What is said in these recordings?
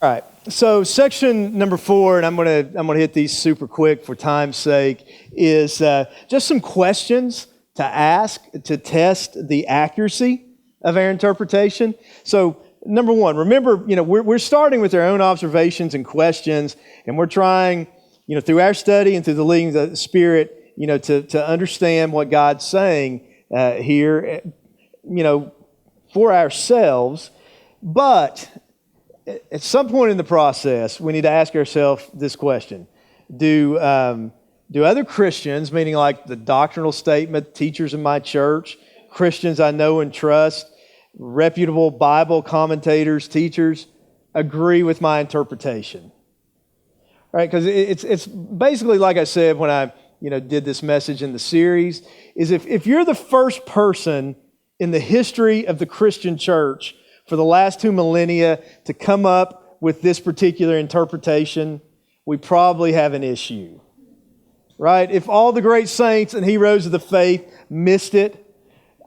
All right, so section number 4, and I'm gonna hit these super quick for time's sake, is just some questions to ask to test the accuracy of our interpretation. So number 1, remember, we're starting with our own observations and questions, and we're trying, through our study and through the leading of the Spirit, to understand what God's saying here, for ourselves. But at some point in the process, we need to ask ourselves this question: Do other Christians, meaning like the doctrinal statement, teachers in my church, Christians I know and trust, reputable Bible commentators, teachers, agree with my interpretation? Right? Because it's basically like I said when I did this message in the series, is if you're the first person in the history of the Christian church for the last 2 millennia to come up with this particular interpretation, we probably have an issue, right? If all the great saints and heroes of the faith missed it,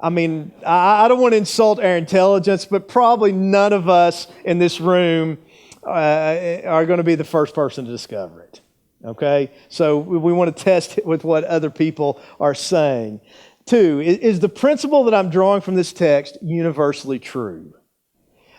I mean, I don't want to insult our intelligence, but probably none of us in this room are going to be the first person to discover it, okay? So we want to test it with what other people are saying. 2, is the principle that I'm drawing from this text universally true?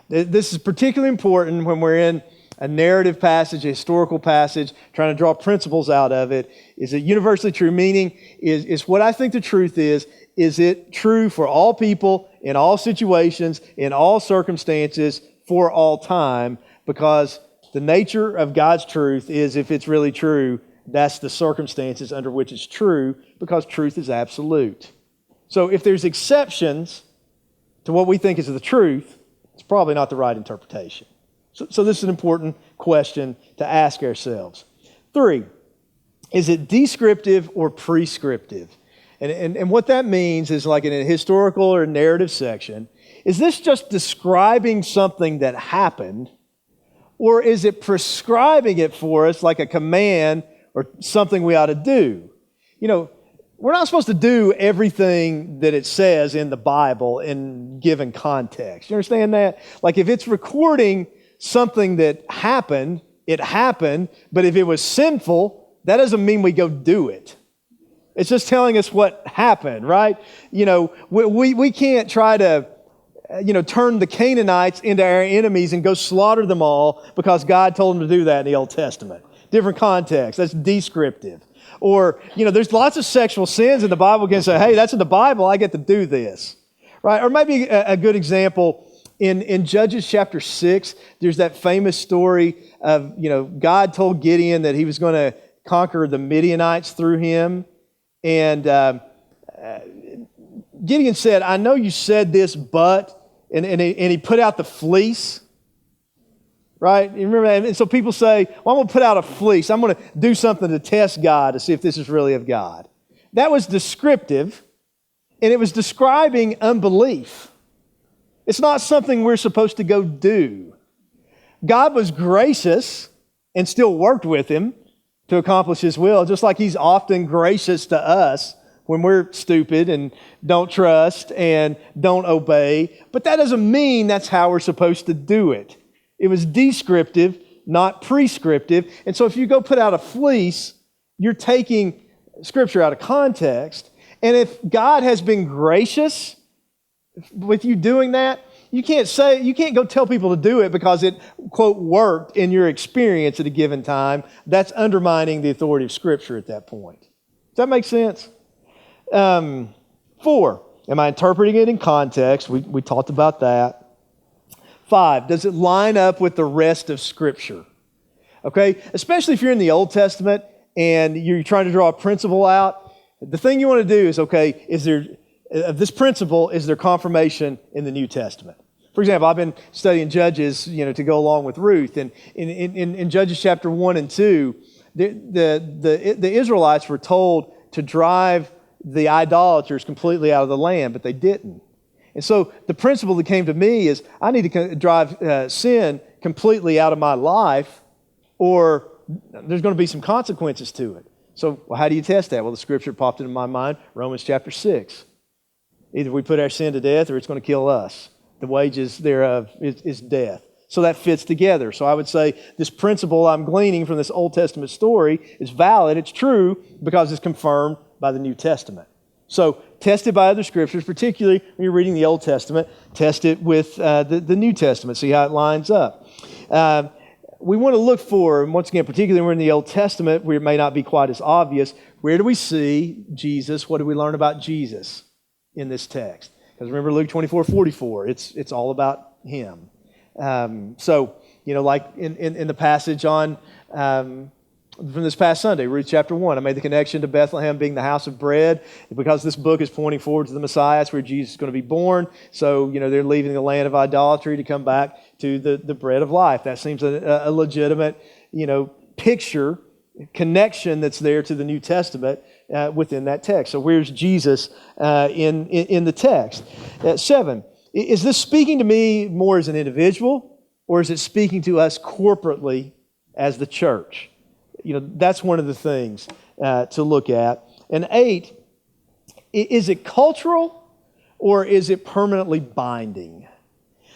This is particularly important when we're in a narrative passage, a historical passage, trying to draw principles out of it. Is it universally true? Meaning, is what I think the truth is it true for all people, in all situations, in all circumstances, for all time? Because the nature of God's truth is, if it's really true, that's the circumstances under which it's true, because truth is absolute. So if there's exceptions to what we think is the truth, it's probably not the right interpretation. So this is an important question to ask ourselves. 3, is it descriptive or prescriptive? And what that means is, like in a historical or narrative section, is this just describing something that happened, or is it prescribing it for us like a command or something we ought to do? We're not supposed to do everything that it says in the Bible in given context. You understand that? Like if it's recording something that happened, it happened, but if it was sinful, that doesn't mean we go do it. It's just telling us what happened, right? We can't try to, turn the Canaanites into our enemies and go slaughter them all because God told them to do that in the Old Testament. Different context. That's descriptive. Or, there's lots of sexual sins in the Bible. You can say, hey, that's in the Bible, I get to do this, right? Or maybe a good example, in Judges chapter 6, there's that famous story of, God told Gideon that he was going to conquer the Midianites through him. And Gideon said, I know you said this, but, and he put out the fleece. Right? You remember that? And so people say, well, I'm going to put out a fleece. I'm going to do something to test God to see if this is really of God. That was descriptive, and it was describing unbelief. It's not something we're supposed to go do. God was gracious and still worked with him to accomplish his will, just like he's often gracious to us when we're stupid and don't trust and don't obey. But that doesn't mean that's how we're supposed to do it. It was descriptive, not prescriptive. And so if you go put out a fleece, you're taking Scripture out of context. And if God has been gracious with you doing that, you can't go tell people to do it because it, quote, worked in your experience at a given time. That's undermining the authority of Scripture at that point. Does that make sense? 4, am I interpreting it in context? We talked about that. 5, does it line up with the rest of Scripture? Okay, especially if you're in the Old Testament and you're trying to draw a principle out, the thing you want to do is, okay, this principle, is there confirmation in the New Testament? For example, I've been studying Judges, to go along with Ruth, and in Judges chapter 1 and 2, the Israelites were told to drive the idolaters completely out of the land, but they didn't. And so the principle that came to me is I need to drive sin completely out of my life, or there's going to be some consequences to it. So how do you test that? Well, the scripture popped into my mind, Romans chapter 6. Either we put our sin to death or it's going to kill us. The wages thereof is death. So that fits together. So I would say this principle I'm gleaning from this Old Testament story is valid. It's true because it's confirmed by the New Testament. So test it by other scriptures, particularly when you're reading the Old Testament. Test it with the New Testament. See how it lines up. We want to look for, and once again, particularly when we're in the Old Testament, where it may not be quite as obvious, where do we see Jesus? What do we learn about Jesus in this text? Because remember Luke 24:44, it's all about Him. So, like in the passage on from this past Sunday, Ruth chapter 1, I made the connection to Bethlehem being the house of bread because this book is pointing forward to the Messiah. It's where Jesus is going to be born. So, they're leaving the land of idolatry to come back to the bread of life. That seems a legitimate, picture, connection that's there to the New Testament within that text. So where's Jesus in the text? 7, is this speaking to me more as an individual, or is it speaking to us corporately as the church? That's one of the things to look at. And 8, is it cultural or is it permanently binding?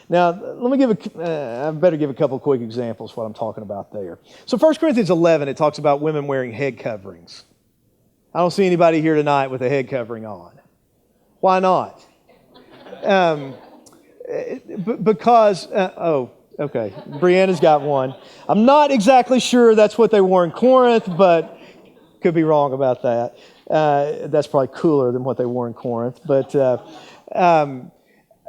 Now, let me I better give a couple of quick examples of what I'm talking about there. So 1 Corinthians 11, it talks about women wearing head coverings. I don't see anybody here tonight with a head covering on. Why not? Because, okay, Brianna's got one. I'm not exactly sure that's what they wore in Corinth, but could be wrong about that. That's probably cooler than what they wore in Corinth. But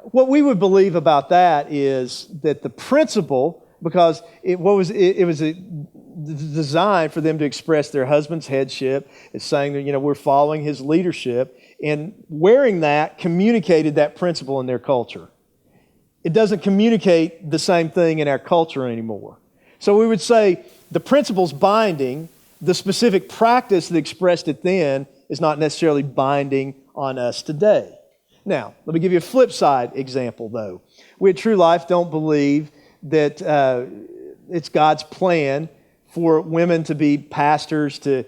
what we would believe about that is that the principle, because it was designed for them to express their husband's headship. It's saying that, we're following his leadership, and wearing that communicated that principle in their culture. It doesn't communicate the same thing in our culture anymore. So we would say the principle's binding. The specific practice that expressed it then is not necessarily binding on us today. Now, let me give you a flip side example, though. We at True Life don't believe that it's God's plan for women to be pastors, to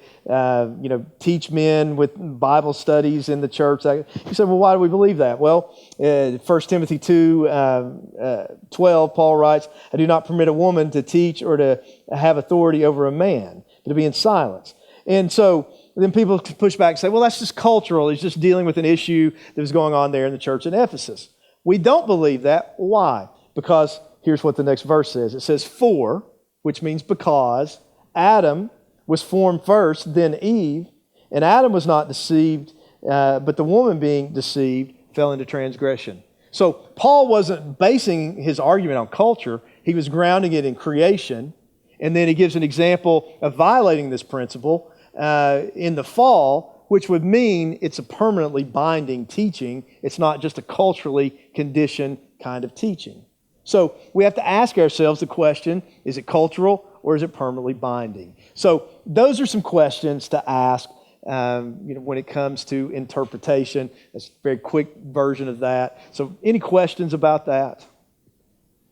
teach men with Bible studies in the church. You said, well, why do we believe that? Well, 1 Timothy 2:12, Paul writes, I do not permit a woman to teach or to have authority over a man, but to be in silence. And so then people push back and say, well, that's just cultural. He's just dealing with an issue that was going on there in the church in Ephesus. We don't believe that. Why? Because here's what the next verse says. It says, for, which means because, Adam was formed first, then Eve, and Adam was not deceived, but the woman being deceived fell into transgression. So Paul wasn't basing his argument on culture. He was grounding it in creation. And then he gives an example of violating this principle in the fall, which would mean it's a permanently binding teaching. It's not just a culturally conditioned kind of teaching. So we have to ask ourselves the question, is it cultural or is it permanently binding? So those are some questions to ask when it comes to interpretation. That's a very quick version of that. So any questions about that?